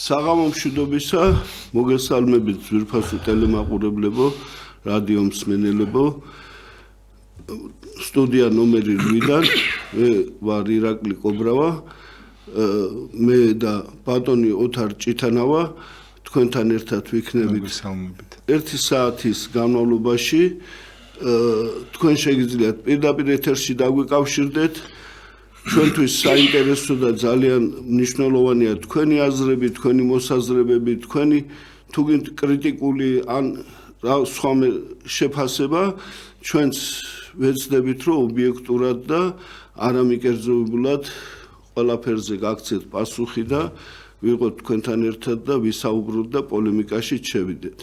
საღამო მშვიდობისა, მოგესალმებით ძვირფასო ტელემაყურებლებო, რადიო მსმენელებო. სტუდია ნომერი 8-დან მე ვარ ირაკლი კობრავა, მე და ბატონი ოთარ ჭითანავა თქვენთან ერთად ვიქნებით 1 საათის განმავლობაში. თქვენ შეგიძლიათ პირდაპირ ეთერში დაგვიკავშირდეთ. ჩვენთვის საინტერესო და ძალიან მნიშვნელოვანია თქვენი აზრები, თქვენი მოსაზრებები, თქვენი თუ გინდ კრიტიკული ან სხვა შეფასება. ჩვენც ვეცდებით, რომ ობიექტურად და არამიკერძოებულად ყველაფერზე გაგცეთ პასუხი და ვიყოთ თქვენთან ერთად და ვისაუბროთ და პოლემიკაში შევიდეთ.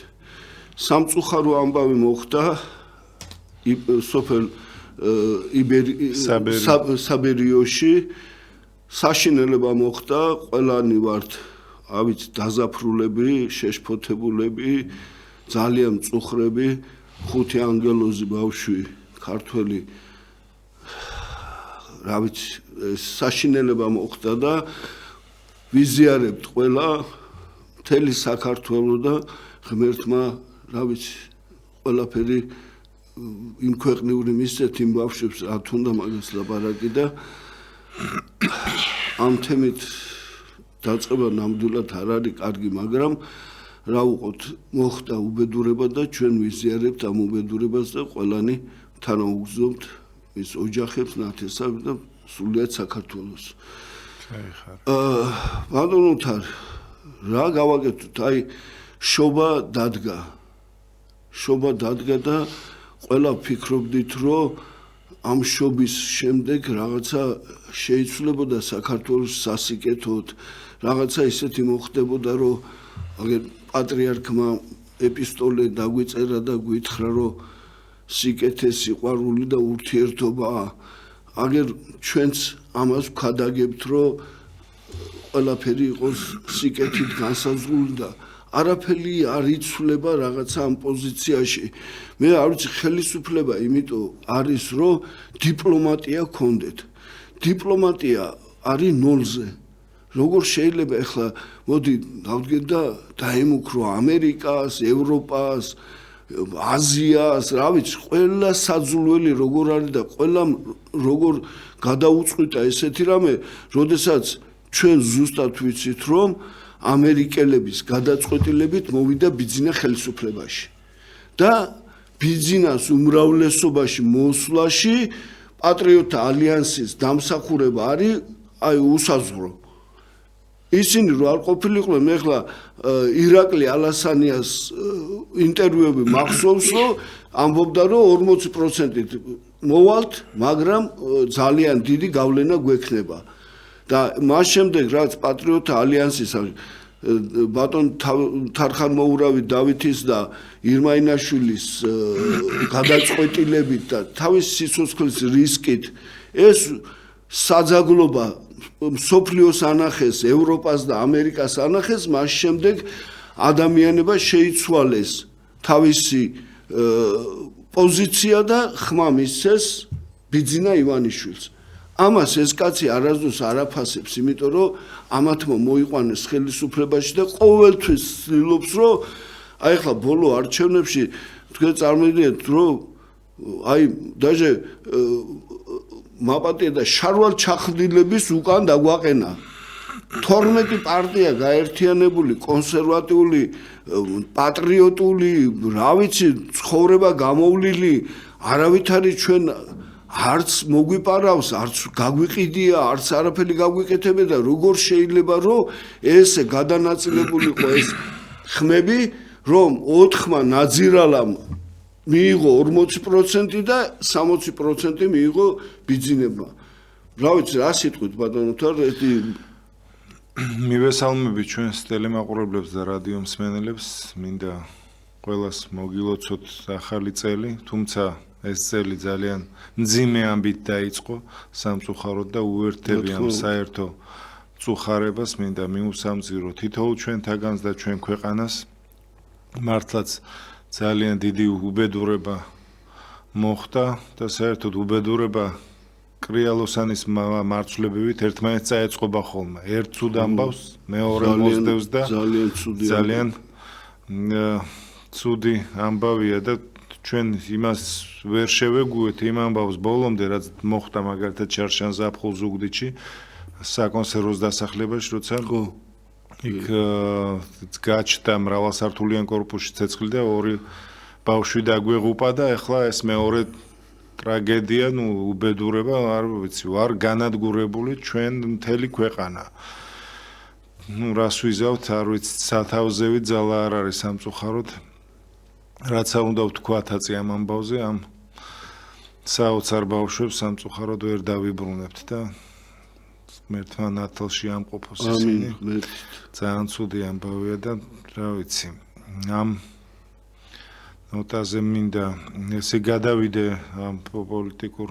სამწუხარო ამბავი მოხდა სოფელ საბერიოში, საშინელება მოხდა, ყველანი ვართ, ავით დაზაფრულები, შეშფოთებულები, ძალიან მწუხრები, 5 ანგელოზი ბავშვი, ქართველი, რა ვიცი, საშინელება მოხდა და ვიზიარებთ ყველა მთელი საქართველო და ღმერთმა, რა ვიცი, ყველაფერი იმ ქვეყნიური მისცეთ იმ ბავშვებს, რა თუნდა მაგას ლაპარაკი და ამ თემით დაწყება ნამდვილად არ არის კარგი, მაგრამ რა ვუყოთ, მოხდა უბედურება და ჩვენ ვიზიარებთ ამ უბედურებას და ყველანი თანაუგზავნებთ მის ოჯახებს, ნათესავებს და სრულიად საქართველოს. ბატონო თარ, რა გავაკეთოთ? აი, შობა დადგა და ყველა ფიქრობდით, რომ ამ შობის შემდეგ რაღაცა შეიცვლებოდა საქართველოს სასიკეთოდ, რაღაცა ისეთი მოხდებოდა, რომ აგერ პატრიარქმა ეპისტოლე დაგვიწერა და გვითხრა, რომ სიკეთე, სიყვარული და ურთიერთობაა. აგერ ჩვენც ამას ვქადაგებთ, რომ ყველაფერი იყოს სიკეთით განსაზღვრული და არაფერი არ იცვლება რაღაცა ამ პოზიციაში. მე არ ვიცი, ხელისუფლება იმიტომ არის, რომ დიპლომატია გქონდეთ. დიპლომატია არის ნოლზე. როგორ შეიძლება ახლა მოდი დავდგეთ და დაემუქრო ამერიკას, ევროპას, აზიას, რა ვიცი, ყველა საძულველი როგორ არის და ყველა როგორ გადაუწყვიტა ესეთი რამე, როდესაც ჩვენ ზუსტად ვიცით, რომ ამერიკელების გადაწყვეტილებით მოვიდა ბიძინა ხელისუფლებაში და ბიძინას უმრავლესობაში მოსვლაში პატრიოტთა ალიანსის დამსახურება არის აი უსაზღვრო. ისინი რო არ ყოფილიყვნენ, მე ახლა ირაკლი ალასანიას ინტერვიუები მახსოვს, რომ ამბობდა, რომ 40%-ით მოვალთ, მაგრამ ძალიან დიდი გავლენა გვექნება. და მას შემდეგ რაც პატრიოტთა ალიანსის ბატონ თარხანმოურავი დავითის და ირმაინაშვილის გადაწყვეტილებით და თავის სიცოცხლის რისკით ეს საძაგლობა მსოფლიოს ანახეს, ევროპას და ამერიკას ანახეს, მას შემდეგ ადამიანება შეიცვალეს თავისი პოზიცია და ხმა მისცეს ბიძინა ივანიშვილს. ამას ეს კაცი არასდროს არ აფასებს, იმიტომ რომ ამათმა მოიყვანეს ხელისუფლებაში და ყოველთვის ცდილობს, რომ აი ახლა ბოლო არჩევნებში თქვენ წარმოიდგინეთ, რომ აი დაჟე მაპატია და შარვალ ჩახდილების უკან დაგვაყენა. 12 პარტია გაერთიანებული, კონსერვატიული, პატრიოტული, რა ვიცი, ცხოვრება გამოვლილი, არავითარი ჩვენ არც მოგვიპარავს, არც გაგვიყიდია, არც არაფერი გაგვიკეთებია და როგორ შეიძლება, რომ ესე გადანაწილებული ეს ხმები, რომ 4-მა ნაძირალამ მიიღო 40% და 60% მიიღო ბიძინებმა. რა ვიცი, რა სიტყვით ბატონო თარ, მივესალმები ჩვენს ტელემაყურებლებს და რადიო მსმენელებს, მინდა ყველას მოგილოცოთ ახალი წელი, თუმცა ეს წელი ძალიან მძიმე ამბით დაიწყო სამწუხაროდ და უერთდები ამ საერთო მწუხარებას, მინდა მიუსამძირო თითოეულ ჩვენთაგანს და ჩვენ ქვეყანას. მართლაც ძალიან დიდი უბედურება მოხდა და საერთოდ უბედურება კრიალოსანის მარცვლებივით ერთმანეთს წაეწყობა ხოლმე. ერთ ცუდ ამბავს, მეორე მოსდევს და ძალიან ცუდი ამბავია და ჩვენ იმას ვერ შევეგუეთ იმ ამბავს ბოლომდე, რაც მოხდა მაგალითად ჩარშან ზაფხულ ზუგდიდში, საკონსერვოს დასახლებაში, როცა იქ გაჩნდა მრავალსართულიან კორპუსში ცეცხლი და ორი ბავშვი დაგვეღუპა და ეხლა ეს მეორე ტრაგედია, უბედურება, არ ვიცი, ვარ განადგურებული ჩვენ მთელი ქვეყანა. რას ვიზავთ, არ ვიცი, სათავზევი ძალა არ არის სამწუხაროდ. რაცა უნდა ვთქვათ ამ ამბავზე, ამ საოცარ ბავშვებს სამწუხაროდ ვერ დავიბრუნებთ და მერთმა ნათელში ამყოფოს ისინი. ძალიან ცუდი ამბავია და რა ვიცი, ამ ნოტაზე მინდა ესე გადავიდე ამ პოლიტიკურ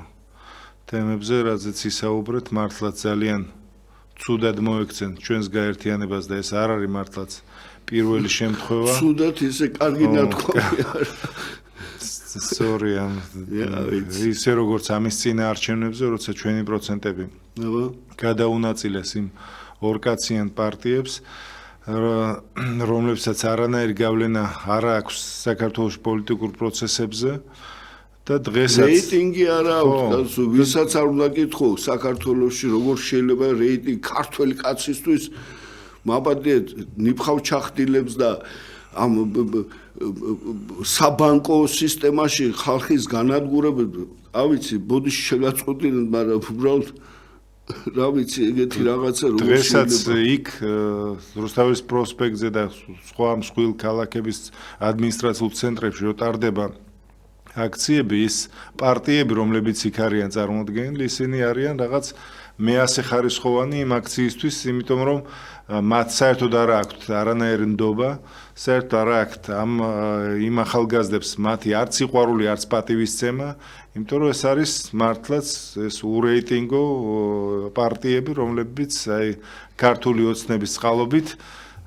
თემებზე, რაზეც ისაუბრეთ, მართლაც ძალიან ცუდად მოექცენ ჩვენს გაერთიანებას და ეს არ არის მართლაც პირველი შემთხვევა. ცუდად ისე კარგი ნათქვამი არა. Sorry, ისე როგორც ამის წინაარჩევნებზე, როცა ჩვენი პროცენტები გადაუნაწილეს იმ ორკაციან პარტიებს, რომლებსაც არანაირი გავლენა არ აქვს საქართველოს პოლიტიკურ პროცესებზე და დღესაც რეიტინგი არა აქვს, ვისაც არ უნდა კითხო საქართველოში როგორ შეიძლება რეიტინგი ქართველი კაცისთვის მაბადეთ ნიფხავ ჩახდილებს და ამ საბანკო სისტემაში ხალხის განადგურებები, ავიცი, ბოდიში შეგაწყვეტილენ, მაგრამ უბრალოდ რა ვიცი, ეგეთი რაღაცა როგორ დღესაც იქ რუსთავის პროსპექტზე და სხვა მსხვილ ქალაქების ადმინისტრაციულ ცენტრებში რო ტარდება აქციები, ის პარტიები, რომლებიც იქ არიან წარმოდგენილი, ისინი არიან რაღაც მეასეხარისხოვანი იმ აქციისთვის, იმიტომ რომ მათ საერთოდ არ აქვთ არანაირი ნდობა, საერთოდ არ აქვთ იმ ახალგაზრდებს მათი არც სიყვარული, არც პატივისცემა, იმიტომ რომ ეს არის მართლაც ეს ურეიტინგო პარტიები, რომლებიც აი ქართული ოცნების წყალობით,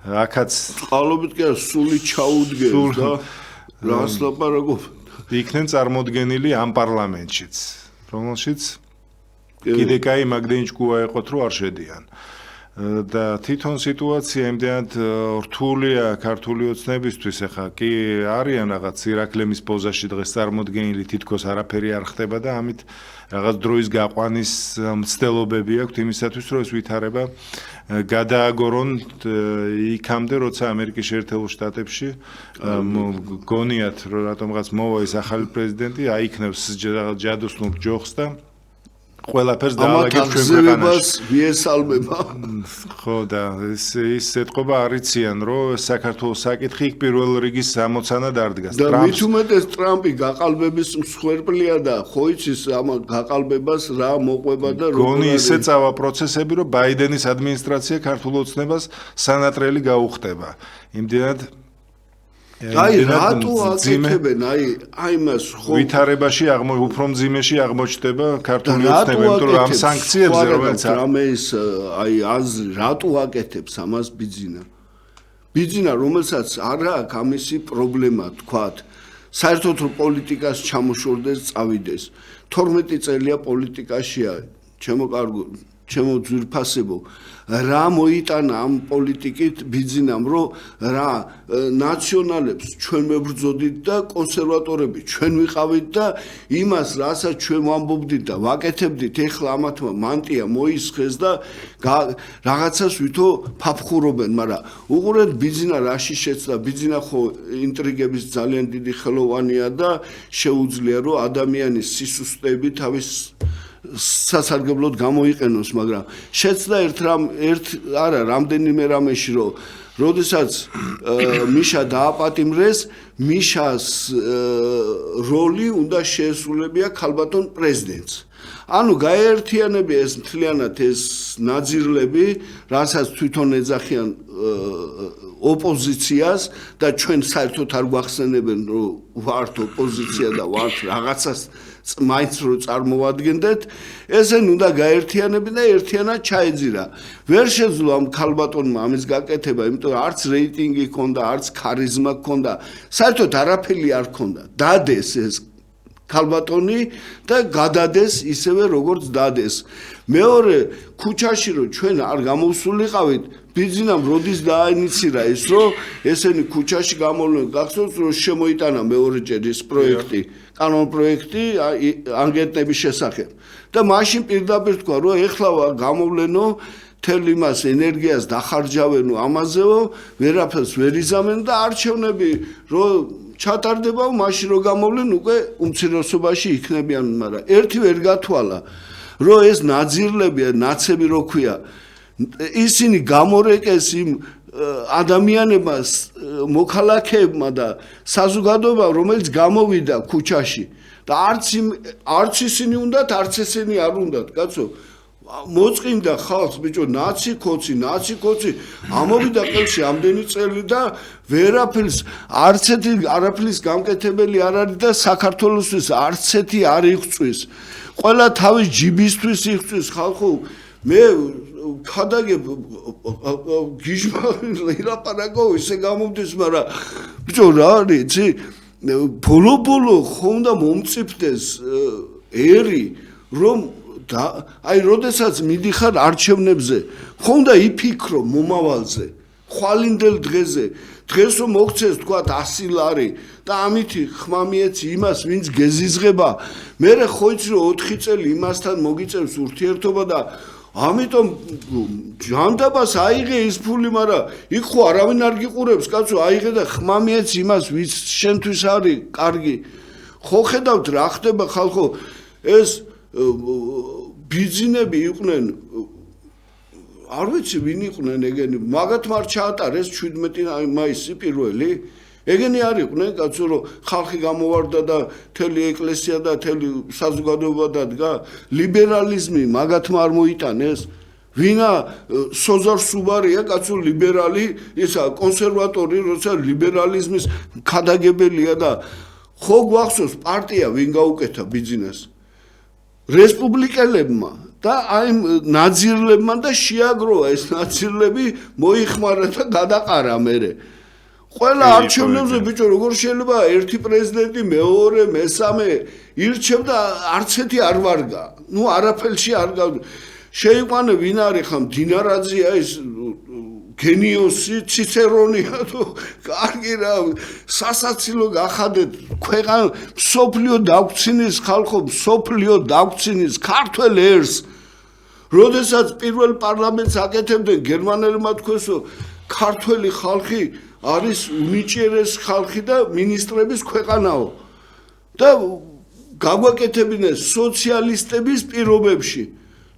აქაც წყალობით კი არა, სული ჩაუდგეს და რას ლაპარაკობ. იქნენ წარმოდგენილი ამ პარლამენტშიც, რომელშიც კიდე კაი მაგდენი ჭკუა ეყოთ, რომ არ შედიან. და თვითონ სიტუაცია იმდენად რთულია ქართული ოცნებისთვის, ახლა კი არიან რაღაც ირაკლემის პოზაში დღეს წარმოდგენილი, თითქოს არაფერი არ ხდება და ამით რაღაც დროის გაყვანის მცდელობები აქვთ იმისათვის, რომ ეს ვითარება გადააგორონ იქამდე, როცა ამერიკის შეერთებულ შტატებში გონიათ, რომ რატომღაც მოვა ეს ახალი პრეზიდენტი, აიქნევს ჯადოსნურ ჯოხს და ყველაფერს დაალაგებს ჩვენ ქვეყანაში. მიესალმება. ხო და ის ეთყობა არიციან, რომ საქართველოს საკითხი იქ პირველ რიგის ამოცანად არ დგას. და მით უმეტეს ტრამპი გაყალბების მსხვერპლია და ხო იცის ამ გაყალბებას რა მოყვება და როგორ გონი ისე წავა პროცესები, რომ ბაიდენის ადმინისტრაცია ქართულ ოცნებას სანატრელი გაუხტება. იმდენად აი რატო აკეთებენ აი მას ხო ვითარებაში უფრო მძიმეში აღმოჩნდება ქართული ოცნება, იმიტომ რომ ამ სანქციებზე რომელიც რამეს აი აზრი რატო აკეთებს ამას ბიძინა რომელსაც არ აქვს ამისი პრობლემა თქვათ საერთოდ რომ პოლიტიკას ჩამოშორდეს წავიდეს 12 წელია პოლიტიკაშია ჩემო ძვირფასებო რა მოიტანა ამ პოლიტიკით ბიძინამ რომ რა ნაციონალებს ჩვენ მებრძოდით და კონსერვატორები ჩვენ ვიყავით და იმას რასაც ჩვენ ვამბობდით და ვაკეთებდით ეხლა ამათმა მანტია მოისხეს და რაღაცას ვითო ფაფხურობენ მაგრამ უყურეთ ბიძინა რაში შეცდა ბიძინა ხო ინტრიგების ძალიან დიდი ხელოვანია და შეუძლია რომ ადამიანის სისუსტეები თავის სასარგებლოდ გამოიყენოს, მაგრამ შეცდა რამდენიმე რამეში, რომ როდესაც მიშა დააპატიმრეს, მიშას როლი უნდა შეესრულებია ქალბატონ პრეზიდენტს. ანუ გაერთიანებია ეს მთლიანად ეს ნაძირლები, რასაც თვითონ ეძახიან ოპოზიციას და ჩვენ საერთოდ არ გვახსენებენ, რომ ვართ ოპოზიცია და ვართ რაღაცას მაინც რო წარმოვადგენდეთ, ესენ უნდა გაერთიანებინ და ერთიანად ჩაეძირა. ვერ შეძლო ამ ქალბატონმა ამის გაკეთება, იმიტომ რომ არც რეიტინგი ჰქონდა, არც ქარიზმა ჰქონდა, საერთოდ არაფერი არ ჰქონდა. დადეს ეს ქალბატონი და გადადეს ისევე როგორც დადეს. მეორე ქუჩაში რომ ჩვენ არ გამოვსულიყავით, ბიძინამ როდის დააინიცირა ის რომ ესენი ქუჩაში გამოვლენ, გახსოვს რომ შემოიტანა მეორეჯერ ის პროექტი, კანონპროექტი ანგეტების შესახებ. და მაშინ პირდაპირ თქვა რომ ეხლა გამოვლენო თელ იმას ენერგიას დახარჯავენო ამაზეო, ვერაფერს ვერ იზამენ და არჩევნები რომ ჩატარდება, მაშინ რომ გამოვლენ უკვე უმცირესობაში იქნებიან, მაგრამ ერთი ვერ გათვალა, რომ ეს ნაძირლები, ნაცები რო ქვია, ისინი გამორეკეს იმ ადამიანებმა, მოქალაქეებმა და საზოგადოებამ, რომელიც გამოვიდა ქუჩაში და არც ისინი უნდათ, არც ესენი არ უნდათ, კაცო. მოწყინდა ხალხს ბიჭო ნაცი კოცი ამოვიდა ყელში ამდენი წელი და ვერაფერს არაფრის გამკეთებელი არ არის და საქართველოსთვის არც ერთი არ იღწვის. ყველა თავის ჯიბისთვის იღწვის ხალხო. მე ქადაგებ გიჟმა ლაპარაკო ისე გამომდის, მაგრამ ბიჭო რა არის იცი ბოლო ხომ და მომწიფდეს ერი რომ აი როდესაც მიდიხარ არჩევნებზე ხომ და იფიქრო მომავალზე ხვალინდელ დღეზე დღეს რომ მოგცეს თქვა 100 ლარი და ამითი ხმამიეცი იმას ვინც გეზიზღება მე ხო იცი რომ 4 წელი იმასთან მოგიწევს ურთიერთობა და ამიტომ ჯანდაბას აიღე ის ფული, მაგრამ იქ ხო არავინ არ გიყურებს, კაცო, აიღე და ხმამიეც იმას, ვის შენთვის არის კარგი. ხო ხედავთ რა ხდება ხალხო, ეს ბიძინები იყვნენ, არ ვიცი ვინ იყვნენ ეგენი, მაგათმა არ ჩაატარეს 17 მაისი პირველი. ეგენი არ იყვნენ, კაცო, რომ ხალხი გამოვარდა და მთელი ეკლესია და მთელი საზოგადოება დადგა, ლიბერალიზმი მაგათმა არ მოიტანეს. ვინა სოზარ სუბარია, კაცო, ლიბერალი, ისა კონსერვატორი, როცა ლიბერალიზმის ქადაგებელია და ხო გვახსოვს პარტია ვინ გაუკეთა ბიძინას? რესპუბლიკელებმა და აი ნაძირლებმა და შეაგროვა ეს ნაძირლები მოიხმარა და გადაყარა მერე. ყველა არჩევნებზე ბიჭო როგორ შეიძლება ერთი პრეზიდენტი მეორე მესამე ირჩევდა არც ერთი არ ვარგა ნუ არაფერში არ შეიყვანე ვინ არის ხა მდინარაძეა ეს გენიოსი ციცერონია თუ კარგი რა სასაცილო გახადეთ ქვეყანა სოფლიო დაგვრცინის ხალხო სოფლიო დაგვრცინის ქართველ ერს როდესაც პირველ პარლამენტს აკეთებდნენ გერმანელებმა თქვენსო ქართველი ხალხი არის უნიჭიერეს ხალხი და მინისტრების ქვეყანაო და გაგვაკეთებინეს სოციალისტების პირობებში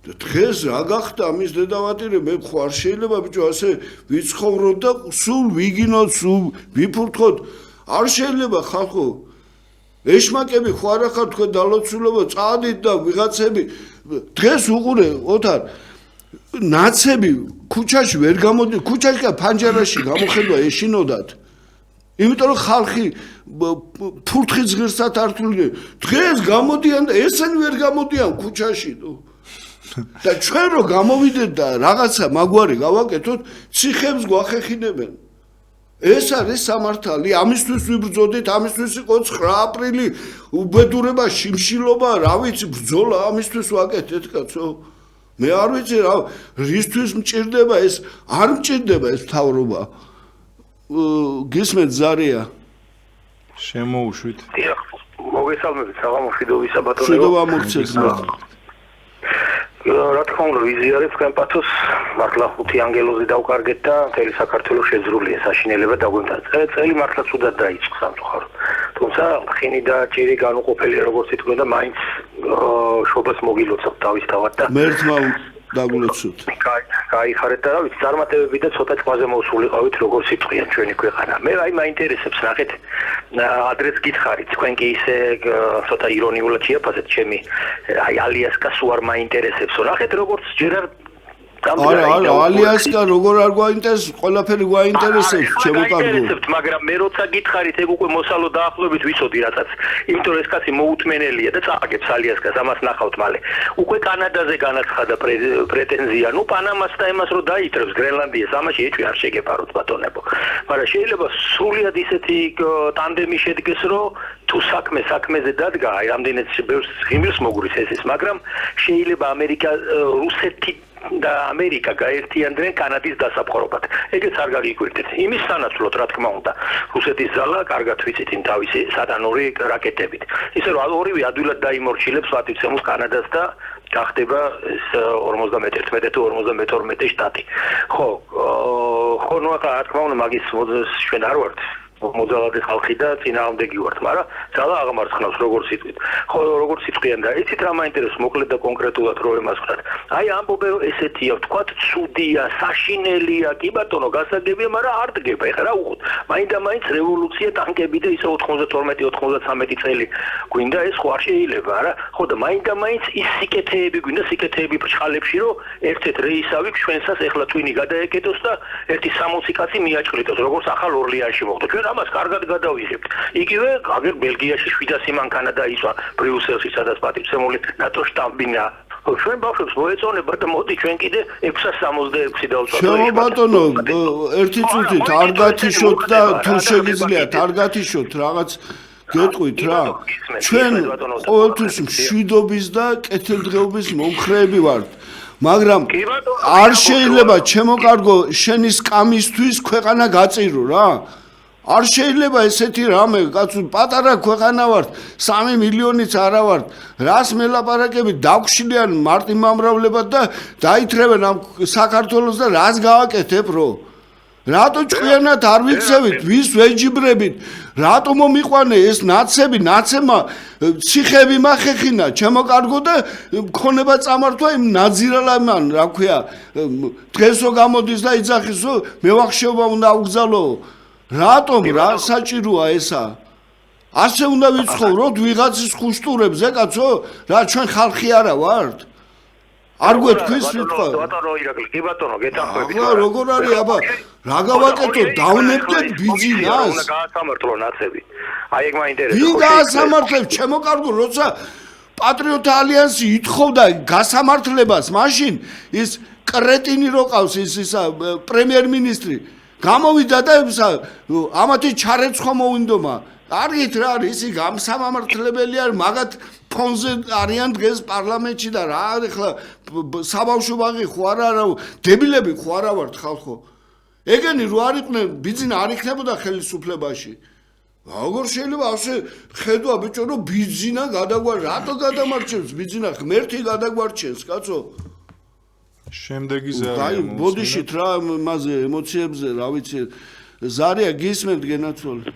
და დღეს რა გახდა ამის დედავატირე მე ხო არ შეიძლება ბიჭო ასე ვიცხოვროთ და სულ ვიგინოთ სულ ვიფურთხოთ არ შეიძლება ხალხო ეშმაკები ხო არ ახარ თქვენ დალოცულობა წადით და ვიღაცები დღეს უყურე ოთარ ნაცები ქუჩაში ვერ გამოდი ქუჩაში და ფანჯარაში გამოხედვა ეშინოდათ იმიტომ რომ ხალხი ფურთხის ღირსად ართული დღეს გამოდიან და ესენი ვერ გამოდიან ქუჩაში და ჩვენ რო გამოვიდეთ და რაღაცა მაგვარი გავაკეთოთ ციხებს გვახეხინებენ ეს არის სამართალი ამისთვის ვიბრძოდით ამისთვის იყო 9 აპრილი უბედურება შიმშილობა რა ვიცი ბრძოლა ამისთვის ვაკეთეთ კაცო მე არ ვიცი რა რისთვის მჭირდება ეს არ მჭირდება ეს მთავრობა გისმენთ ზარია შემოუშვით დიახ მოგესალმებით საღამოშიდოვი საბატონო შედოვა მოგცეს რა თქმა უნდა ვიზიარებ თქვენ პათოს მართლა 5 ანგელოზი დავკარგეთ და მთელი საქართველოს შეძრულია საშინელება დაგვემთა წელი მართლა ცუდად დაიწყო სამწუხაროდ თუმცა ხინი და ჭირი განუყოფელია როგორც იტყვი და მაინც შობას მოგილოცავ თავისთავად და მერთმა დაგულოცოთ გაიხარეთ და რა ვიცი წარმატებები და ცოტა თვაზე მოსულიყავით როგორც იტყვიან ჩვენი ქვეყანა მე აი მაინტერესებს ნახეთ ადრეს გითხარით თქვენ კი ისე ცოტა ირონიულად შეაფასეთ ჩემი აი ალიასკას უარ მაინტერესებსო ნახეთ როგორც ჯერ არ არა, ალიასკა როგორ არ გვაინტერესებს, ყველაფერი გვაინტერესებს, ჩემო კარგო. მაგრამ მე როცა გითხარით, ეგ უკვე მოსალო დაახლოებით ვიცოდი რასაც. იმიტომ ეს კაცი მოუთმენელია და წააგებს ალიასკას, ამას ნახავთ მალე. უკვე კანადაზე განაცხადა პრეტენზია, ნუ პანამას და εμას რო დაიტრებს გრენლანდიას, ამაში ეჭვი არ შეგეპაროთ ბატონებო. მაგრამ შეიძლება სრულიად ისეთი ტანდემი შედგეს, რომ თუ საქმეზე დადგა, აი რამდენიც ბევრს ღიმილს მოგურის ეს, მაგრამ შეიძლება ამერიკა რუსეთი და ამერიკა გაერთიანდნენ კანადის დასაპყრობად. ეგეც არ გაგიკვირდეთ. იმის სანაცვლოდ, რა თქმა უნდა, რუსეთის ზალა კარგად ვიცით იმ თავისი სატანური რაკეტებით. ისე რომ ორივე ადვილად დაიმორჩილებს პატივცემულს კანადას და გახდება ეს 51 თუ 52 შტატი. ხო, ნუ ახლა რა თქმა უნდა, მაგის ჩვენ არ ვართ მოძალადე ხალხი და წინააღმდეგი ვართ, მაგრამ ძალა აღმარცხნავს როგორც სიტყვით. ხო, როგორც სიტყვიან და იცით რა მაინტერესებს მოკლედ და კონკრეტულად რო ემას ვთქვათ. აი ამბობე ესეთია, ვთქვათ, ცუდია, საშინელია, კი ბატონო, გასაგებია, მაგრამ არ დგება. ეხლა რა უყოთ? მაინდა-მაინც რევოლუცია, ტანკები და ისე 92-93 წელი გვინდა, ეს ხო არ შეიძლება, არა? ხო და მაინდა-მაინც ის სიკეთეები გვინდა, სიკეთეები ბრჭყალებში, რომ ერთ-ერთ რეისავი ჩვენსას ეხლა twin-ი გადაეკეტოს და ერთი 60 კაცი მიაჭრიტოს, როგორც ახალ ორლეანში მოხდა. ჩვენ ამას კარგად გადავიღებთ. იგივე აგერ ბელგიაში 700 მანქანა დაისვა ბრიუსელში, სადაც პატივცემული ნატო შტაბინა. ჩვენ ბავშვებს მოეწონება და მოდი ჩვენ კიდე 666 დავწვათ. ჩემო ბატონო, ერთი წუთით არ გათიშოთ და თუ შეგიძლიათ არ გათიშოთ რაღაც გეტყვით რა. ჩვენ ყოველთვის მშვიდობის და კეთილდღეობის მომხრეები ვართ. მაგრამ არ შეიძლება ჩემო კარგო შენი სკამისთვის ქვეყანა გაწირო რა. არ შეიძლება ესეთი რამე, კაცო, პატარა ქვეყანა ვართ, 3 მილიონიც არა ვართ. რას მელაპარაკებით, დაგვშლიან მარტიმამრავლებად და დაითრევენ ამ საქართველოს და რას გავაკეთებ რო? რატო ჭკვიანად არ ვიცევით, ვის ვეჯიბრებით? რატო მომიყვანე ეს ნაცები, ნაცემა ციხები მახეხინა, ჩემო კარგო და მქონება წამართვა იმ ნაძირალამან, რა ქვია, დღესო გამოდის და იძახისო, მევახშეობა უნდა აღგზალო. რატომ რა საჭიროა ესა? ასე უნდა ვიცხოვროთ ვიღაცის ხუშტურებზე, კაცო? რა ჩვენ ხალხი არა ვართ? არ გვეთქვის სიტყვა. ბატონო ირაკლი, კი ბატონო, გეთანხმებით. აბა როგორ არის, აბა რა გავაკეთოთ, დავნებდეთ ბიძინას. უნდა გაასამართლო ნაცები. აი ეგ მაინტერესებს. ვინ გაასამართლებს, ჩემო კარგო, როცა პატრიოტთა ალიანსი ითხოვდა გასამართლებას, მაშინ ის კრეტინი რო ყავს ისა პრემიერ-მინისტრი გამოვიდა და ამათი ჩარეცხვა მოვინდომა. არგით რა არის, ისი გამსამართლებელი არ მაგათ ფონზე არიან დღეს პარლამენტში და რა არის ხლა საბავშვო ბაღი ხო არა, დებილები ხო არა ვართ ხალხო. ეგენი რო არ იყვნენ, ბიძინა არ იქნებოდა ხელისუფლებაში. როგორ შეიძლება ასე ხედვა ბიჭო, რომ ბიძინა რატო გადამარჩენს ბიძინა ღმერთი გადაგვარჩენს, კაცო? შემდეგი ზარია აი ბოდიშით რა მასე ემოციებზე რა ვიცი ზარია გისმენთ გენაცვალე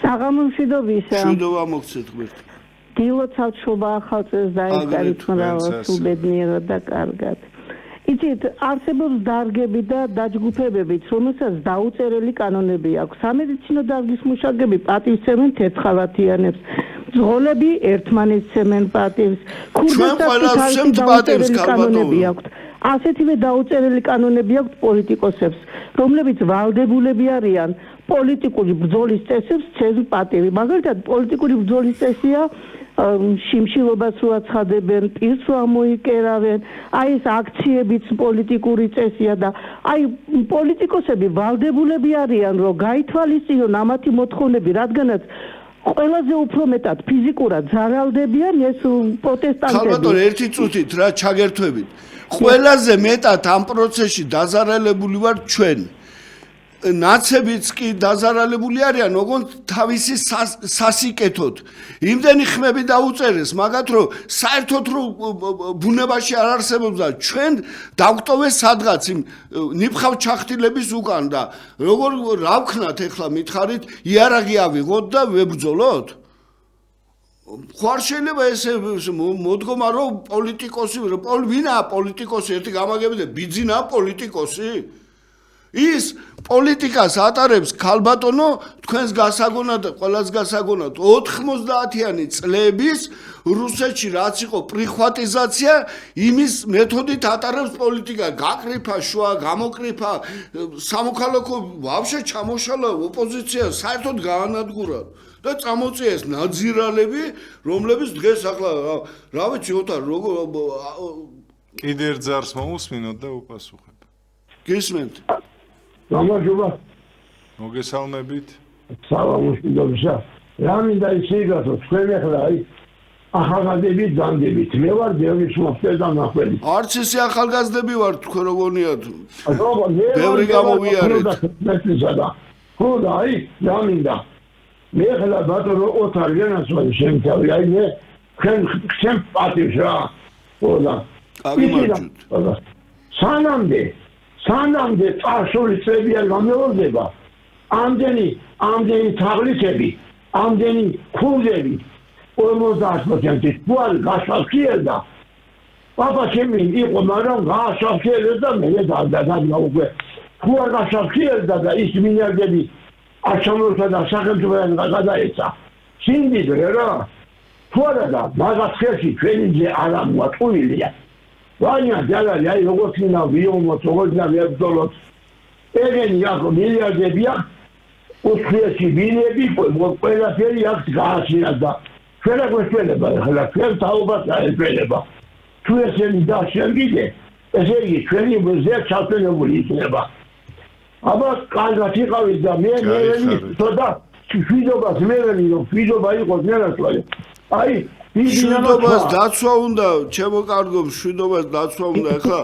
საღამომშვიდობისა მშვიდობა მოგცეთ ღმერთი დილოცავ ჩობა ახალწელს დაიწყარითმრა სუბედნიერად და კარგად იცით არსებობს დარგები და დაჯგუფებებიც რომელსაც დაუწერელი კანონები აქვს სამედიცინო დარგის მუშაკები პატივცემენ თერცხალათიანებს ძღოლები ერთმანეთს ცემენ პატივს ქურდასთან დაუწერელი კანონები აქვს ასეთივე დაუწერელი კანონები აქვს პოლიტიკოსებს, რომლებიც ვალდებულები არიან პოლიტიკური ბრძოლის წესებს ცემ პატივი. მაგალითად, პოლიტიკური ბრძოლის წესია შიმშილობას რო აცხადებენ, პირს რო ამოიკერავენ, აი ეს აქციებიც პოლიტიკური წესია და აი პოლიტიკოსები ვალდებულები არიან, რომ გაითვალისწინონ ამათი მოთხოვნები, რადგანაც ყველაზე უფრო მეტად ფიზიკურად ზარალდებიან ეს პროტესტანტები. ხალბატონ ერთი წუთით რა ჩაგერთვებით. ყველაზე მეტად ამ პროცესში დაზარალებული ვარ ჩვენ. ნაცებიც კი დაზარალებული არიან, ოღონდ თავისი სასიკეთოდ. იმდენი ხმები დაუწერეს, მაგათ რომ საერთოდ რომ ბუნებაში არ არსებობს და ჩვენ დავტოვეს სადღაც იმ ნიფხავ ჩახტილების უკან და როგორ რა ვქნათ ეხლა მითხარით, იარაღი ავიღოთ და ვებრძოლოთ? ხო არ შეიძლება ესე მოდგომა რომ პოლიტიკოსი ვინაა პოლიტიკოსი ერთი გამაგებინე ბიძინაა პოლიტიკოსი ის პოლიტიკას ატარებს ქალბატონო თქვენს გასაგონად ყველას გასაგონად 90-იანი წლების რუსეთში რაც იყო პრიხვატიზაცია იმის მეთოდით ატარებს პოლიტიკა გაკრიფა შუა გამოკრიფა სამოქალაქო ვაფშე ჩამოშალა ოპოზიცია საერთოდ გაანადგურა და წამოწიეს ნაძირალები რომლებიც დღეს ახლა რა ვიცი ოთარ როგორ კიდე ერთ ზარს მოусმინოთ და უპასუხებ გისმენთ გამარჯობა მოგესალმებით სალამუშიდობისა რა მინდა ისიგათო თქვენ ახლა აი ახალგაზრდები ძანდებით მე ვარ დევრის მოხდა ნახველი არც ისე ახალგაზრდები ვარ თქვენ როგორიათ როგორ ბევრი გამოვიარეთ ხოდა აი რა მინდა მე ახლა ბატონო ოთარ განასვალი შემთავი აი მე ხენ პატივს რა ხოდა აგიმარჯვით სანამდე წარსული წლები არ გამეორდება ამდენი თაღლითები ამდენი ქურდები 50%-ით ბუალ გასახიერდა პაპა ჩემი იყო მაგრამ გასახიერდა მე და უკვე ბუალ გასახიერდა და ის მინიარდები არჩევნებსა და სახელმწიფოებთან გადაეცა სიმდიდრე რა თორე და მაგას ხელში ჩვენი ძე არა მოაწყვილია ვანია ძალარი აი როგორც მინდა ვიომოთ როგორც მინდა ვებრძოლოთ ეგენი აქ მილიარდებია უცხოეთში ბინები ყველაფერი აქ გააჩინა და ჩვენ აგვეშველება ახლა ჩვენ თაობას აეშველება თუ ესენი დაშენგიდე ესე იგი ჩვენი მუზეა ჩავწერებული იქნება აბა კარგად იყავით და მე თოდა შვიდობას მერენი რომ შვიდობა იყოს მერასვალი აი შვიდობას დაცვა უნდა ჩემო კარგო შვიდობას დაცვა უნდა ახლა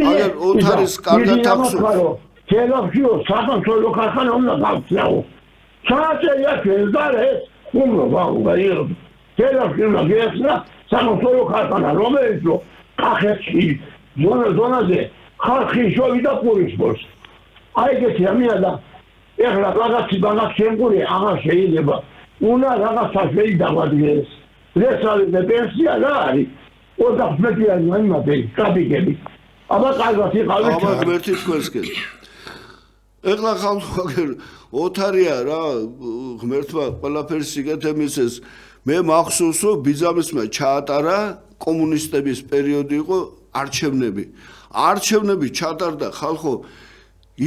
აგერ ოთარის კარგად ახსოვს თელავშიო საქართველო ქარხანა უნდა გავწიაო ჩააწერია ჩვენზარე უმრო ვაუგაირო თელავში უნდა გეცნა საქართველო ქარხანა რომელიც კახეთში ზონაზე ხალხი შოვიდა პურისპოს აი ეგეთი ამიადა ეხლა რაღაცი შემკური აღარ შეიძლება უნდა რაღაცა შეიდავადგეს რესალე პენსია რა არის 25-იანი იმათი კაპიკები აბა კარგად იყავით აბა ღმერთი თქვენსკენ ეხლა ხალხო ოთარია რა ღმერთმა ყველაფერს სიგეთე მისცეს მე მახსოვს რომ ბიძამისმა ჩაატარა კომუნისტების პერიოდი იყო არჩევნები ჩატარდა ხალხო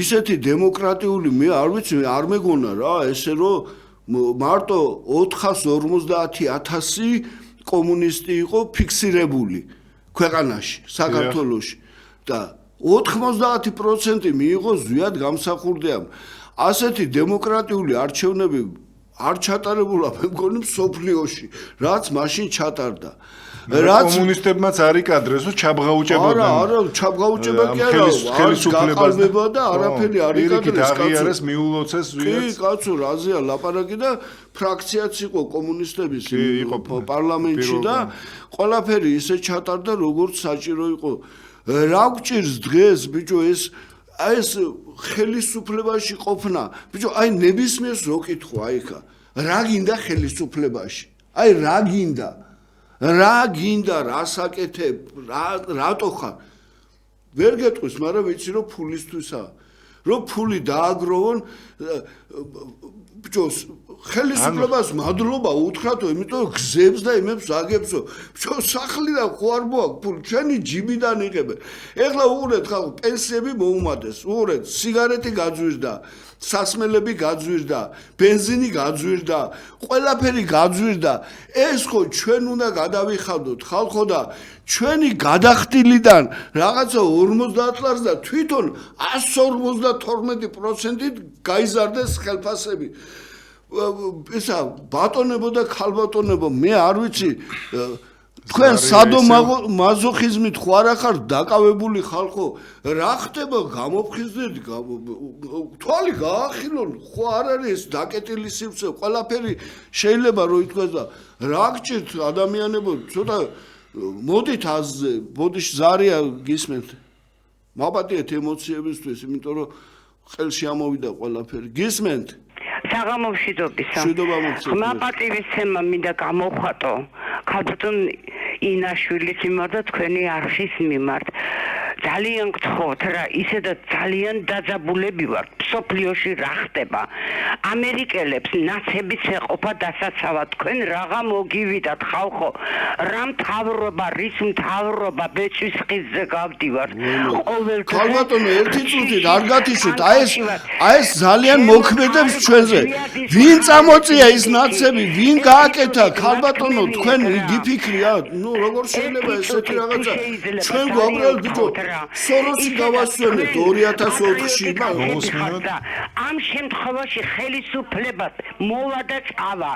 ისეთი დემოკრატიული მე არ ვიცი არ მეგონა რა ესე რომ მარტო 450,000 კომუნისტი იყო ფიქსირებული ქვეყანაში საქართველოში და 90% მიიღო ზვიად გამსახურდიამ ასეთი დემოკრატიული არჩევნები არ ჩატარებულა მე მგონი მსოფლიოში რაც მაშინ ჩატარდა რაც კომუნისტებმაც არიკადრეს რომ ჩაბღაუჭებოდნენ არა ჩაბღაუჭება კი არა ხელისუფლება და არაფერი არიკადრეს კაცო მიულოცეს ზვიად კი კაცო რაზეა ლაპარაკი და ფრაქციაც იყო კომუნისტების პარლამენტში და ყველაფერი ისე ჩატარდა როგორც საჭირო იყო რა გჭირს დღეს ბიჭო ეს ხელისუფლებაში ყოფნა ბიჭო აი ნებისმიერს რო კითხო აი ხა რა გინდა ხელისუფლებაში აი რა გინდა რასაკეთებ რატო ხარ ვერ გეტყვის მაგრამ ვიცი რომ ფულისთვისაა რომ ფული დააგროვონ ბიჭო ხელისუფლებას მადლობა უთხრათო იმიტომ რომ გზებს და იმებს აგებსო ბიჭო სახლი და ხო არ მოაქვს ფული ჩვენი ჯიბიდან იღებენ ეხლა უყურეთ ხალხო პენსიები მოუმატეს უყურეთ სიგარეტი გაძვირდა სასმელები გაძვირდა ბენზინი გაძვირდა ყველაფერი გაძვირდა ეს ხო ჩვენ უნდა გადავიხადოთ ხალხო და ჩვენი გადახდილიდან რაღაცა 50 ლარს და თვითონ 152%-ით გაიზარდეს ხელფასები ისა ბატონებო და ქალბატონებო მე არ ვიცი თქვენ სადომაზოხიზმით ხო არ ახარ დაკავებული ხალხო რა ხდება გამოფხიზნეთ თვალი გაახილონ ხო არ არის დაკეტილი სივრცე ყველაფერი შეიძლება რომ ითქვას და რა გჭირთ ადამიანებო ცოტა მოდით აზზე ბოდიში ზარია გისმენთ მაპატიეთ ემოციებისთვის იმიტომ რომ ხელში ამოვიდა ყველაფერი გისმენთ საღამომშვიდობისა მაპატივისცემა მინდა გამოვხატო ქალბატონ ინაშვილის მიმართ და თქვენი არხის მიმართ ძალიან გთხოვთ რა, ისედაც ძალიან დაძაბულები ვართ. სოფლიოში რა ხდება? ამერიკელებს ნაცებიც ეყოფა დასაცავად. თქვენ რაღა მოგივიდათ ხალხო? რა მთავრობა, რის მთავრობა ბეჭვის ხიზზე გავდივართ. ყოველთვის ქალბატონო, ერთი წუთით არ გათიშოთ. აი ეს ძალიან მოქმედებს ჩვენზე. ვინ წამოწია ის ნაცები, ვინ გააკეთა? ქალბატონო, თქვენ გიფიქრიათ? ნუ როგორ შეიძლება ესეთი რაღაცა? ჩვენ გვაქვს ბიჭო, სოროსი გავასვენეთ 2004-ში, ამ შემთხვევაში ხელისუფლებას მოვა და წავა.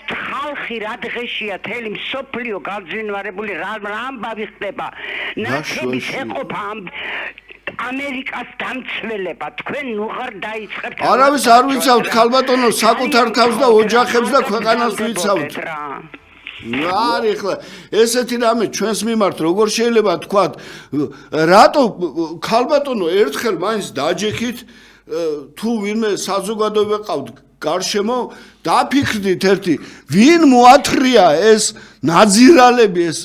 ხალხი რა დღეშია თელი მსოფლიო გაძვინვარებული რა ამბავი ხდება. ნაცების ეყოფა ამერიკას დამცველება. თქვენ ნუ ხარ დაიწყებთ. არავის არ ვიცავთ ქალბატონო, საკუთარ თავს და ოჯახებს და ქვეყანას ვიცავთ. არა ხლა ესეთი რამე ჩვენს მიმართ როგორ შეიძლება თქვათ რატო ქალბატონო ერთხელ მაინც დაჯექით თუ ვინმე საზოგადოება ყავთ გარშემო დაფიქრდით ერთი ვინ მოათრია ეს ნაძირალები ეს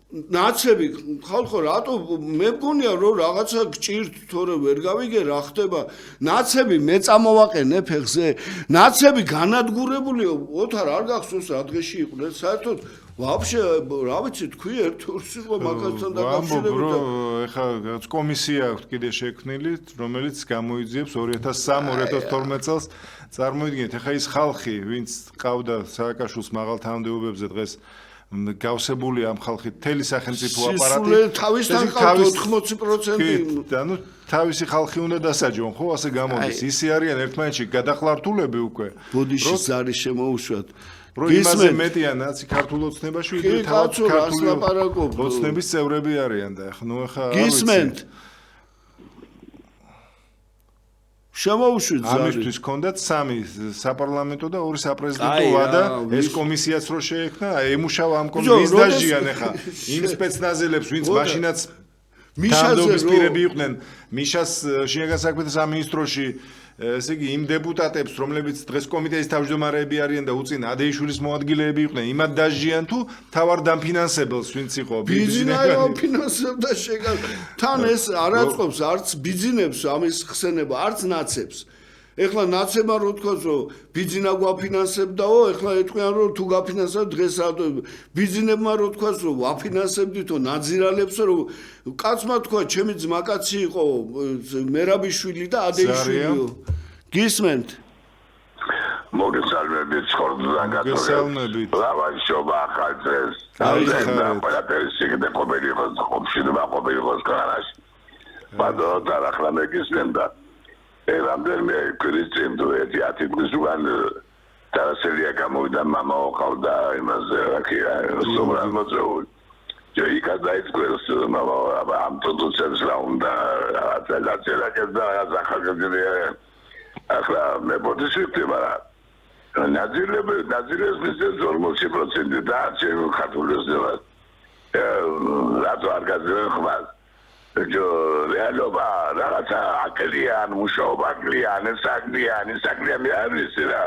ნაცები ხალხო რატო მე მგონია რომ რაღაცა გჭირთ თორე ვერ გავიგე რა ხდება ნაცები მე წამოვაყენე ფეხზე ნაცები განადგურებულია ოთარ არ გახსოვს რა დღეში იყვნენ საერთოდ ვაფშე რა ვიცი თქვი ერთ ორს იყო მაგასთან დაკავშირებით ეხა კომისია აქვს კიდე შექმნილი რომელიც გამოიძიებს 2003-2012 წელს წარმოიდგინეთ ეხა ის ხალხი ვინც ყავდა სააკაშვილის მაღალ თანამდებობებზე დღეს გავსებული ამ ხალხი თელი სახელმწიფო აპარატი თავისთან ყავთ 80% ანუ თავისი ხალხი უნდა დასაჯონ ხო ასე გამოდის ისი არიან ერთმანეთში გადახლართულები უკვე ბოდიშის ზარი შემოუშვათ რომ იმაზე მეტია ნაცი ქართულ ოცნებაში ვიდრე თავად ქართული ოცნების წევრები არიან და ეხა გისმენთ შემოუშვით ზარი ამისთვის ჰქონდათ 3 საპარლამენტო და 2 საპრეზიდენტო ვადა ეს კომისიაც რო შეექმნა ემუშავა ამ კომისიის დაჟიან ეხა იმ სპეცნაზელებს ვინც მაშინაც მიშაზების პირები იყვნენ მიშას შინაგან საქმეთა სამინისტროში ესე იგი იმ დეპუტატებს რომლებიც დღეს კომიტეტის თავმჯდომარეები არიან და უწინ ადეიშვილის მოადგილეები იყვნენ იმად დაჟიან თუ თავარ დამფინანსებელს ვინც იყო ბიზნესია ფინანსებდა შეგან თან ეს არ აწყობს არც ბიზნესებს ამის ხსენება არც ნაცებს ეხლა ნაცებმა რო თქვას რომ ბიზნესა გვაფინანსებდაო ეხლა ეთქვიან რომ თუ გაფინანსებთ დღეს რატო ბიზნესმა რო თქვას რომ ვაფინანსებდითო ნაძირალებსო რომ კაცმა თქვა ჩემი ძმაკაცი იყო მერაბიშვილი და ადეიშვილიო გისმენთ მოგესალმებით ხორდან გასწავლებით ლავაშობა ახალწელს და ყველაფერი და კომერი იყოს ხომშინება კომერი იყოს კარაში ბადო და ახლა მეგისმენდა რამდენიმე ქრისტიან დუეტი ათი-10 უგან დასელია გამოვიდა მამა ოყავდა იმაზე რაკია სობრალ მოწეული ჯეიკა დაიწყეს მამა ამ პროდუცერს რა უნდა აცელაკედა ახალგაზრდა ახლა მე პოზიცია მაგრამ ნაძილებს მისცემს 40% და ჩემ ხათულებს და რატო არ გაზრენ ხმას ჯო რეალობა რაღაცა აკლიან მუშაობა აკლიან საკლიან მე არ ვიცი რა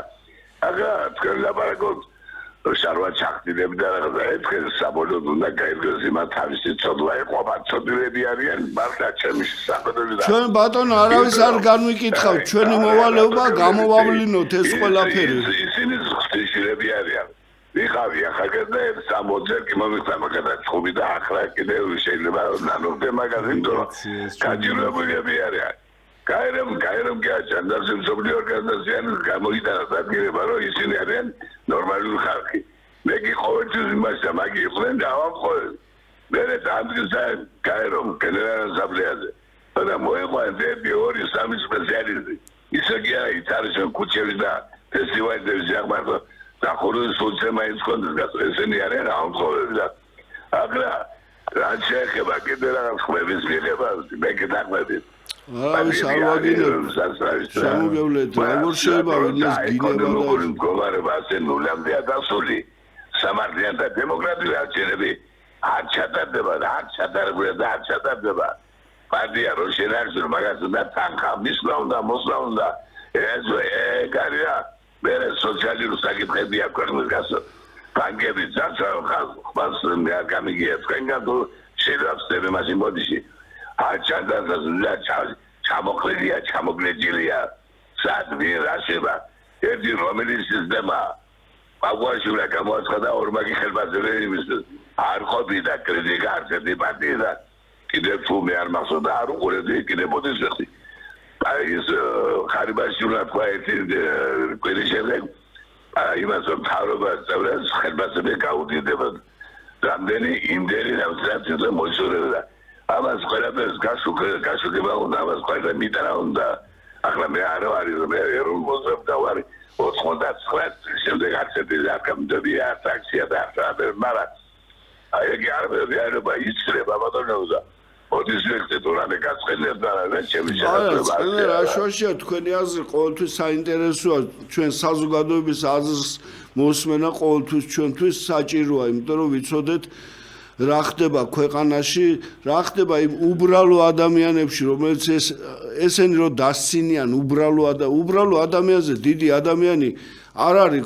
აგა თქვენ ლაპარაკობთ შარვა ჩახტილები და რაღაცა ერთხელ საბოლოოდ უნდა გაიგოს იმათ თავისი ცოდვა ეყოფა ცოდილები არიან მართლა ჩემი საქმეები და ჩვენ ბატონო არავის არ განვიკითხავთ ჩვენი მოვალეობა გამოვავლინოთ ეს ყველაფერი ისინი ხსტიშილები არიან ვიღავი ახალგაზრდებს 60 კი მომიხდა მაგადა და ახლა კიდევ შეიძლება ნანობდა მაგაზინ თორ გაჯილობები არიან გაერომ გაჩან და სოციალური ორგანიზაციის გამოიტანა დაგირება რომ ისინი არიან ნორმალური ხალხი მე კი ყოველთვის იმასა მაგი იყვნენ და ავამხოლ მე დამდგზა გაერომ გენერალ ასამბლეაზე და მოიყვანეთ 2-3 სპეციალისტი ისე კი არის არის კუჩები და ფესტივალები ზაღმართო და ხოლმე სოციალმა ისკონდეს გასწესენი არიან ამხოლები და აგრა რა შეიძლება კიდე რაღაც ხმების მიღება მე კიდაყვები არავის არ ვაგინებ შემოგევლეთ როგორ შეიძლება ვინმეს გინება და მდგომარეობა ასე ნულამდეა დასული სამართლიან და დემოკრატიული არჩევნები არ ჩატარდება პარტია რო შეიძლება მაგას და თანხა მისვლა უნდა მოსვლა უნდა ეს გარია მე სოციალური საკითხები აქვს ქვეყნის გასო ბანკები ძაცა ხალხს მე არ გამიგია თქვენგან თუ შეიძლება მასი მოდიში აჩანდაზა ჩამოკლილია ჩამოგლეჯილია სად ვირაშება ერთი რომელიც სისტემა აგვაშულა გამოაცხადა ორმაგი ხელმძღვანელების არ ყოფილა კრიტიკა არცერთი პარტია კიდევ თუ მე არ მახსოვდა არ უყურებდი კიდევ მოდის ვეხი აი ეს ხარიბაშულა თქვა ერთი კვირის შემდეგ იმას თავრობა წევრებს ხელმძღვანელები გაუდიდება რამდენი იმდენი დავწერა მოისურვებდა ამას ყველაფერს გაშუქება უნდა ამას ყველა მიტანა უნდა ახლა მე არ ვარ მე ეროვნულ მოსწავლე ვარ 99 შემდეგ არცერთი დაკამდებია ტაქსია და ახლა მაგრამ აი ეგ არ ისწრება ბატონო ოდის ვექტორანე გაცხენებდა რა ჩემი შეხედულება არა რა შოშია თქვენი აზრი ყოველთვის საინტერესოა ჩვენ საზოგადოების აზრს მოსმენა ყოველთვის ჩვენთვის საჭიროა იმიტომ რომ ვიცოდეთ რა ხდება ქვეყანაში რა ხდება იმ უბრალო ადამიანებში რომელიც ესენი რო დასცინიან უბრალო ადამიანზე დიდი ადამიანი არ არის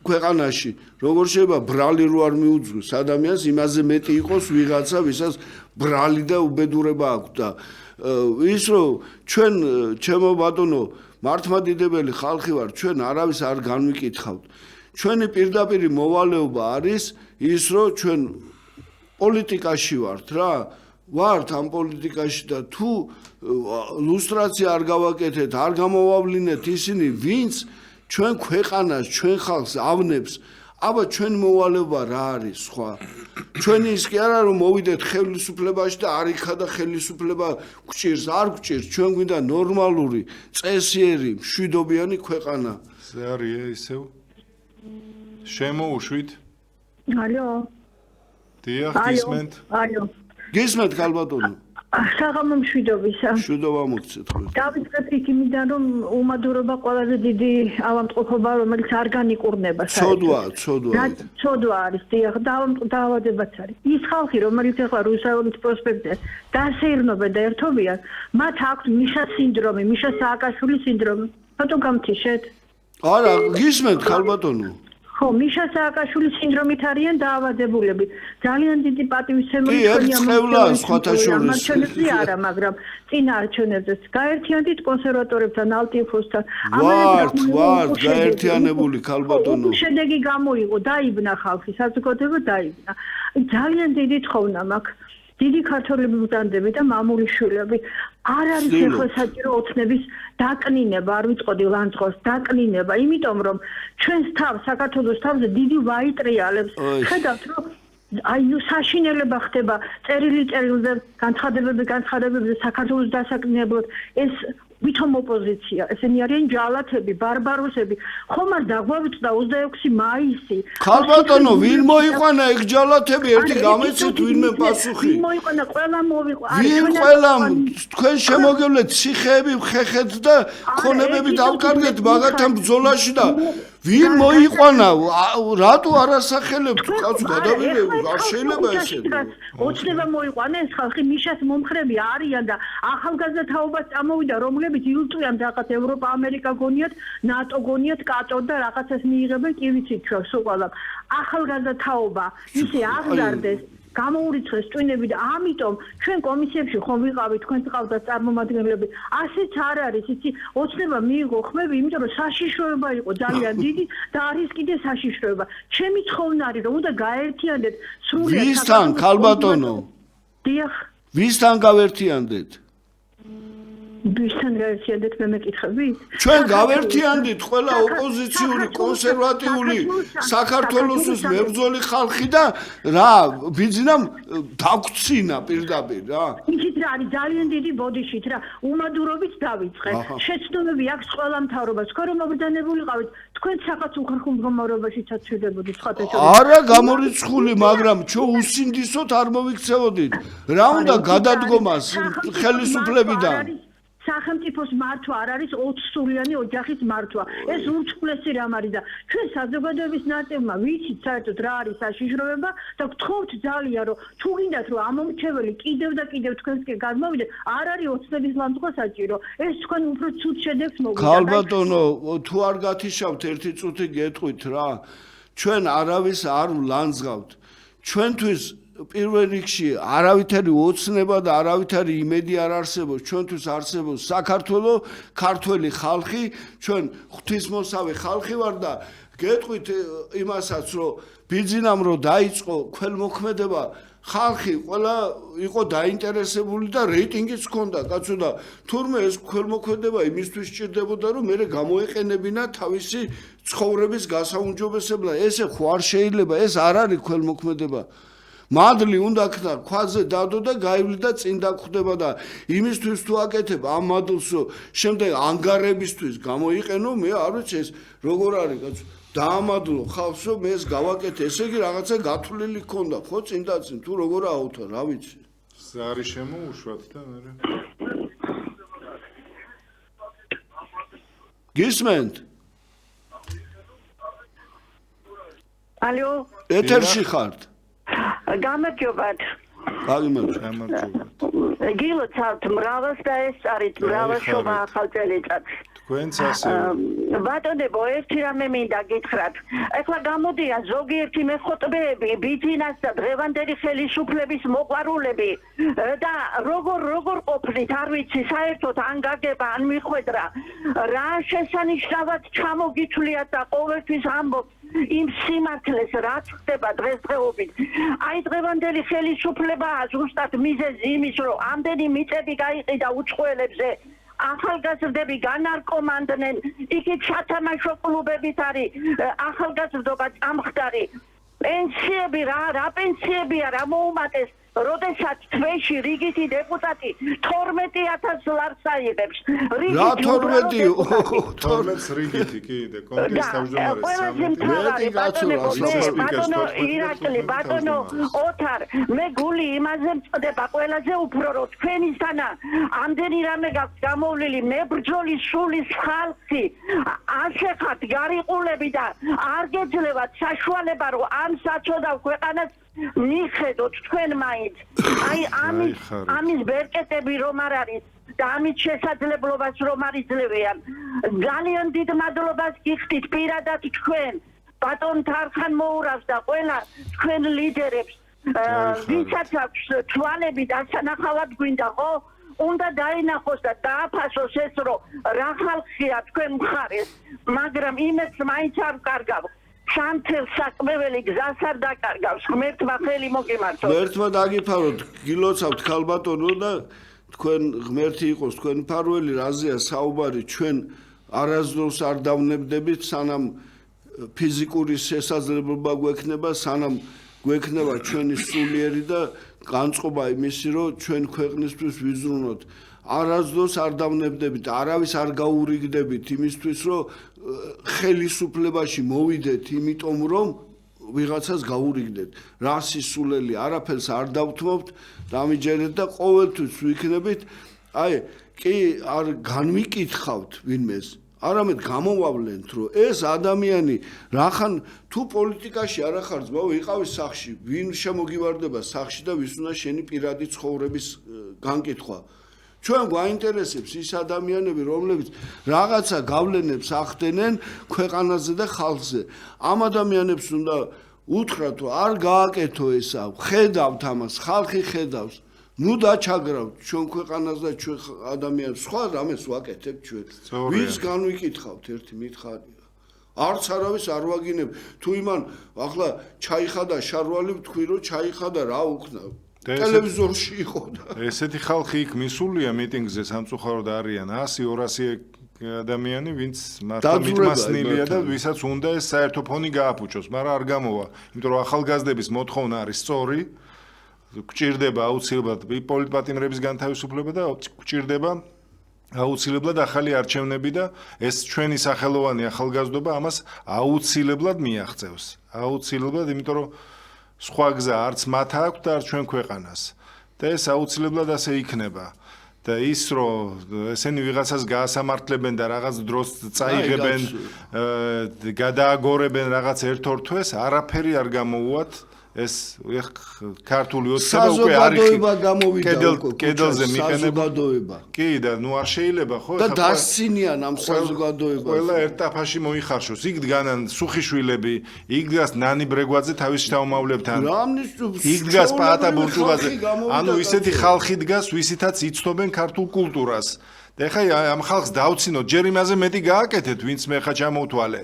ქვეყანაში როგორ შეიძლება ბრალი რო არ მიუძღვის ადამიანს იმაზე მეტი იყოს ვიღაცა ვისაც ბრალი და უბედურება აქვს და ის რომ ჩვენ ჩემო ბატონო მართლმადიდებელი ხალხი ვარ ჩვენ არავის არ განვიკითხავთ ჩვენი პირდაპირი მოვალეობა არის ის რომ ჩვენ პოლიტიკაში ვართ რა ვართ ამ პოლიტიკაში და თუ ლუსტრაცია არ გავაკეთეთ არ გამოვავლინეთ ისინი ვინც ჩვენ ქვეყანას ჩვენ ხალხს ავნებს აბა ჩვენ მოვალეობა რა არის სხვა ჩვენი ის კი არა რომ მოვიდეთ ხელისუფლებაში და არ იქა და ხელისუფლება გვჭირს არ გვჭირს ჩვენ გვინდა ნორმალური წესიერი მშვიდობიანი ქვეყანა זה אריה ისევ შემოუშვით ალო დიახ გისმენთ ალო გისმენთ ქალბატონო საღამო მშვიდობისა მშვიდობა მოგცეთ ხოლმე დავიწყებ იქიდან რომ უმადურობა ყველაზე დიდი ავამტყოფობა რომელიც არ განიკურნება ცოდვა არის დიახ დაავადებაც არის ის ხალხი რომელიც ახლა რუსთავის პროსპექტზე დასეირნობენ და ერთობიან მათ აქვს მიშა სინდრომი მიშა სააკაშვილის სინდრომი ბატონ გამთიშეთ არა გისმენთ ქალბატონო ხო მიშა სააკაშვილის სინდრომით არიან დაავადებულები ძალიან დიდი პატივისცემული ჩვენი არა მაგრამ წინა არჩევნებზეც გაერთიანდით კონსერვატორებთან ალტიფოსთან ვართ გაერთიანებული ქალბატონო შედეგი გამოიღო დაიბნა ხალხი საზოგადოება დაიბნა ძალიან დიდი თხოვნა მაქვს დიდი ქართველები მუდანდები და მამული შვილები არ არის ახლა საჭირო ოცნების დაკნინება არ ვიწყოდი ლანძღოს დაკნინება იმიტომ რომ ჩვენს თავს საქართველოს თავზე დიდი ვაიტრიალებს ხედავთ რომ აი ნუ საშინელება ხდება წერილზე განცხადებებზე საქართველოს დასაკნინებლად ეს ვითომ ოპოზიცია ესენი არიან ჯალათები ბარბაროსები ხომ არ დაგვავიწყდა 26 მაისი ქალბატონო ვინ მოიყვანა ეგ ჯალათები ერთი გამეცეთ ვინმე პასუხი ვინ მოიყვანა ყველა მოვიყვანა ვინ ყველა თქვენ შემოგევლეთ ციხეები ხეხეთ და ქონებები დავკარგეთ მაგათთან ბრძოლაში და ვინ მოიყვანა რატო არასახელებთ კაცო გადავიდე არ შეიძლება ესე ოცნება მოიყვანა ეს ხალხი მიშას მომხრები არიან და ახალგაზრდა თაობა წამოვიდა რომლებიც ილწვიან რაღაც ევროპა ამერიკა გონიათ ნატო გონიათ კატო და რაღაცას მიიღებენ კი ვიცით ჩვენ სულ ყველა ახალგაზრდა თაობა ისე აღზარდეს გამოურიცხეს ტვინები და ამიტომ ჩვენ კომისიებში ხომ ვიყავით თქვენ წავდათ წარმომადგენლები ასეც არ არის იცი ოცნება მიიღო ხმები იმიტომ რომ საშიშროება იყო ძალიან დიდი და არის კიდე საშიშროება ჩემი ცხოვნარი რომ უნდა გაერთიანდეთ სრულად ვისთან ქალბატონო დიახ ვისთან გავერთიანდეთ ვისთან გაერთიანდეთ მე მეკითხები ჩვენ გავერთიანდით ყველა ოპოზიციური კონსერვატიული საქართველოს მებრძოლი ხალხი და რა ბიძინამ დაგვრცინა პირდაპირ რა იცით რა არის ძალიან დიდი ბოდიშით რა უმადურობით დავიწყე შეცდომები აქვს ყველა მთავრობას თქვენ რომ მობრძანებულიყავით თქვენ საყაც უხერხულ მდგომარეობაშიცაც შევდებოდით სხვათა არა გამორიცხული მაგრამ ჩვენ უსინდისოდ არ მოვიქცევოდით რა უნდა გადადგომას ხელისუფლებიდან სახელმწიფოს მართვა არ არის 20 სულიანი ოჯახის მართვა. ეს უწყლესი რამ არის და ჩვენ საზოგადოების ნაწილმა ვიცით საერთოდ რა არის საშიშროება და გთხოვთ ძალიან რომ თუ გინდათ რომ ამომრჩეველი კიდევ და კიდევ თქვენსკენ გადმოვიდეთ, არ არის ოცნების ლანძღვა საჭირო. ეს თქვენ უფრო ცუდ შედეგს მოგიყვანთ. ქალბატონო, თუ არ გათიშავთ ერთი წუთი გეტყვით რა. ჩვენ არავის არ ვლანძღავთ. ჩვენთვის პირველ რიგში არავითარი ოცნება და არავითარი იმედი არ არსებობს ჩვენთვის არსებობს საქართველოს ქართველი ხალხი ჩვენ ღვთისმოსავი ხალხი ვარ და გეტყვით იმასაც რომ ბიძინამ რომ დაიწყო ქველმოქმედება ხალხი ყველა იყო დაინტერესებული და რეიტინგიც ჰქონდა კაცო და თურმე ეს ქველმოქმედება იმისთვის სჭირდებოდა რომ მე გამოეყენებინა თავისი ცხოვრების გასაუმჯობესებლად ესე ხო არ შეიძლება ეს არ არის ქველმოქმედება მადლი უნდა ქნა ქვაზე დადო და გაივლიდა წინ დაგხვდება და იმისთვის თუ აკეთებ ამ მადლს შემდეგ ანგარებისთვის გამოიყენო მე არ ვიცი ეს როგორ არის კაცო დაამადლო ხალხს რომ მე ეს გავაკეთე ესე იგი რაღაცა გათვლილი ქონდა ხო წინდაცინ თუ როგორ აუთა რა ვიცი არის შემოუშვათ და მე გისმენთ ალო ეთერში ხართ გამარჯობათ გამარჯობა გილოცავთ მრავალს და ეს არის მრავალშობა ახალ წელიწადს თქვენც ასე ბატონებო ერთი რამე მინდა გითხრათ ეხლა გამოდია ზოგიერთი მეხოტბეები ბიძინას და დღევანდელი ხელისუფლების მოყვარულები და როგორ ყოფნით არ ვიცი საერთოდ ან გაგება ან მიხვედრა რა შესანიშნავად ჩამოგითვლიათ და ყოველთვის ამბობთ იმ სიმართლეს რაც ხდება დღესდღეობით აი დღევანდელი ხელისუფლებაა ზუსტად მიზეზი იმის რომ ამდენი მიწები გაიყიდა უცხოელებზე ახალგაზრდები განარკომანდნენ იქით სათამაშო კლუბებით არის ახალგაზრდობა წამხდარი პენსიები რა პენსიებია რა მოუმატეს როდესაც თვეში რიგითი დეპუტატი 12000 ლარს აიღებს რა 12 რიგითი კიდე კონტექსტ თავმჯდომარე ბატონო ირაკლი ბატონო ოთარ მე გული იმაზე მწყდება ყველაზე უფრო რომ თქვენისთანა ამდენი რამე გაქვს გამოვლილი მებრძოლი სულის ხალხი ასე ხართ გარიყულები და არ გეძლევათ საშუალება რომ ამ საწოდავ ქვეყანას მიხედოთ თქვენ მაინც აი ამის ბერკეტები რომ არ არის და ამის შესაძლებლობას რომ არ იძლევიან ძალიან დიდ მადლობას გიხდით პირადად თქვენ ბატონ თარხან მოურავს და ყველა თქვენ ლიდერებს ვისაც აქვს თვალები დასანახავად გვინდა ხო უნდა დაინახოს და დააფასოს ეს რომ რა ხალხია თქვენ მხარეს მაგრამ იმეც მაინც არ კარგავ შანთელ საკმეველი გზას არ დაკარგავს ღმერთმა ხელი მოგიმართოს ღმერთმა დაგიფაროთ გილოცავთ ქალბატონო და თქვენ ღმერთი იყოს თქვენ ფარველი რაზეა საუბარი ჩვენ არასდროს არ დავნებდებით სანამ ფიზიკური შესაძლებლობა გვექნება სანამ გვექნება ჩვენი სულიერი და განწყობა იმისი რომ ჩვენ ქვეყნისთვის ვიზრუნოთ არასდროს არ დავნებდებით არავის არ გაურიგდებით იმისთვის რომ ხელისუფლებაში მოვიდეთ იმიტომ რომ ვიღაცას გაურიგდეთ რა სისულელი არაფერს არ დავთმობთ დამიჯერეთ და ყოველთვის ვიქნებით აი კი არ განვიკითხავთ ვინმეს არამედ გამოვავლენთ რომ ეს ადამიანი რახან თუ პოლიტიკაში არ ახარ ძმაო იყავის სახში ვინ შემოგივარდება სახში და ვის უნდა შენი პირადი ცხოვრების განკითხვა ჩვენ გვაინტერესებს ის ადამიანები რომლებიც რაღაცა გავლენებს ახდენენ ქვეყანაზე და ხალხზე ამ ადამიანებს უნდა უთხრათ რომ არ გააკეთო ესა ხედავთ ამას ხალხი ხედავს ნუ დაჩაგრავთ ჩვენ ქვეყანას და ჩვენ ადამიანებს სხვა რამეს ვაკეთებთ ჩვენ ვის განვიკითხავთ ერთი მითხარია არც არავის არ ვაგინებ თუ იმან ახლა ჩაიხადა შარვალი ვთქვი რომ ჩაიხადა რა უქნა ტელევიზორში იყო და ესეთი ხალხი იქ მისულია მიტინგზე სამწუხაროდ არიან 100-200 ადამიანი ვინც მართლა მიტმასნილია და ვისაც უნდა ეს საერთო ფონი გააფუჭოს მაგრამ არ გამოვა იმიტომ რომ ახალგაზრდების მოთხოვნა არის სწორი გვჭირდება აუცილებლად პოლიტპატიმრების განთავისუფლება და გვჭირდება აუცილებლად ახალი არჩევნები და ეს ჩვენი სახელოვანი ახალგაზრდობა ამას აუცილებლად მიაღწევს აუცილებლად იმიტომ რომ სხვა გზა არც მათ აქვს და არც ჩვენ ქვეყანას და ეს აუცილებლად ასე იქნება და ის რომ ესენი ვიღაცას გაასამართლებენ და რაღაც დროს წაიღებენ გადააგორებენ რაღაც ერთ-ორ თვეს არაფერი არ გამოუვათ ეს ქართული ოცნება უკვე არის საზოგადოება გამოვიდა კედელზე მიყენება საზოგადოება კი და ნუ არ შეიძლება ხო და დასცინიან ამ საზოგადოებას ყველა ერთ ტაფაში მოიხარშოს იქ დგანან სუხიშვილები იქ დგას ნანი ბრეგვაძე თავის შთამომავლებთან იქ დგას პაატა ბურჭულაძე ანუ ისეთი ხალხი დგას ვისითაც იცნობენ ქართულ კულტურას და ეხლა ამ ხალხს დავცინოთ ჯერ იმაზე მეტი გააკეთეთ ვინც მე ხა ჩამოვთვალე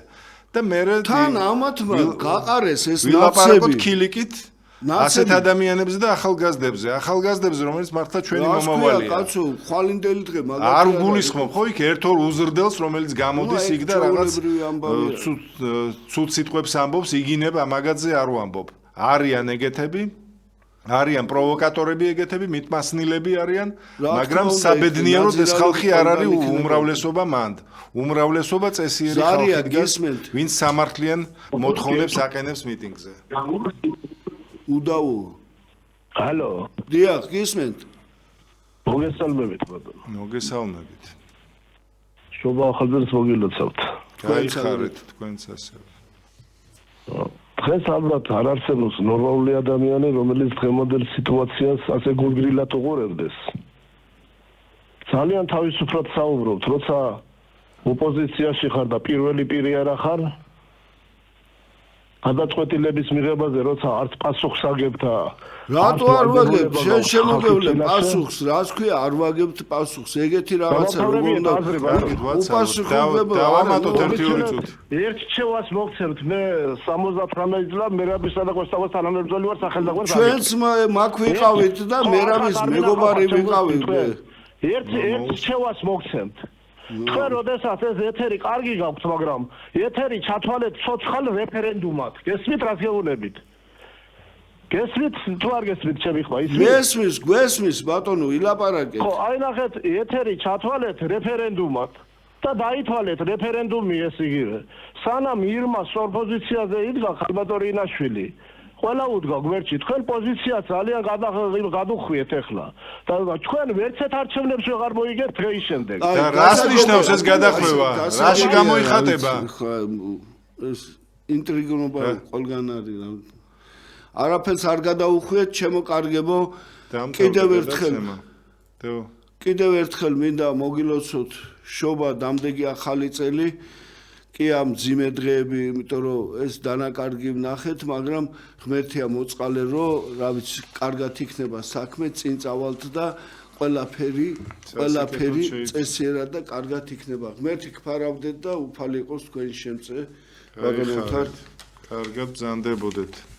და მე თან ამათმა გაყარეს ეს ვილაპარაკოთ ქილიკით ასეთ ადამიანებზე და ახალგაზრდებზე რომელიც მართლა ჩვენი მომავალია კაცო ხვალინდელი დღე არ გულისხმობ ხო იქ ერთ-ორ უზრდელს რომელიც გამოდის იქ და რაღაც ცუდ სიტყვებს ამბობს იგინებ ამაგაძე არ ვამბობ არიან ეგეთები არიან პროვოკატორები ეგეთები მიტმასნილები არიან მაგრამ საბედნიეროდ ეს ხალხი არ არის უმრავლესობა მანდ უმრავლესობა წესიერი ხალხი დგას ვინც სამართლიან მოთხოვნებს აყენებს მიტინგზე უდავო ჰალო დიახ გისმენთ მოგესალმებით ბატონო მოგესალმებით შობა ახალგაზრდას მოგილოცავთ გაიხარეთ თქვენც ასევე დღეს ალბათ არ არსებობს ნორმალური ადამიანი რომელიც დღევანდელ სიტუაციას ასე გულგრილად უყურებდეს ძალიან თავისუფლად საუბრობთ როცა ოპოზიციაში ხარ და პირველი პირი არ ხარ გადაწყვეტილების მიღებაზე როცა არც პასუხს აგებ და რატო არ ვაგებ შენ შემოგევლებ პასუხს რას ქვია არ ვაგებთ პასუხს ეგეთი რაღაცა როგორ უნდა დავამატოთ 1-2 წუთი ერთ ჩევას მოგცემთ მე 78 წლა მერაბისა და კოსტავას თანამებრძოლი ვარ სახელმწიფო ჩვენც მაგ ვიყავით და მერაბის მეგობარი ვიყავით ერთ ჩევას მოგცემთ თქვენ როდესაც ეს ეთერი კარგი გაქვთ მაგრამ ეთერი ჩათვალეთ ცოცხალ რეფერენდუმად გესმით რა გეუბნებით გესმით თუ არ გესმით ჩემი ხმა ისმის გვესმის ბატონო ილაპარაკეთ ხო აი ნახეთ ეთერი ჩათვალეთ რეფერენდუმად და დაითვალეთ რეფერენდუმი ეს იგივე სანამ ირმას ოპოზიციაზე იდგა ხალბატონი ინაშვილი ყველა უდგა გვერდში თქვენ პოზიცია ძალიან გადუხვიეთ ახლა და ჩვენ ვერცეთ არჩევნებს ვეღარ მოიგებთ დღის შემდეგ და რას ნიშნავს ეს გადახვევა რაში გამოიხატება ეს ინტრიგონობა ყველგან არის არაფერს არ გადაუხვიეთ ჩემო კარგებო კიდევ ერთხელ მინდა მოგილოცოთ შობა დამდეგი ახალი წელი კი ამ ძიმე დღეები, იმიტომ რომ ეს დანაკარგი ვნახეთ, მაგრამ ღმერთია მოწყალე, რომ რა ვიცი, კარგად იქნება საქმე, წინ წავალთ და ყველაფერი წესიერად და კარგად იქნება. ღმერთი გფარავდეთ და უფალი იყოს თქვენი შემწე. კარგად ბრძანდებოდეთ.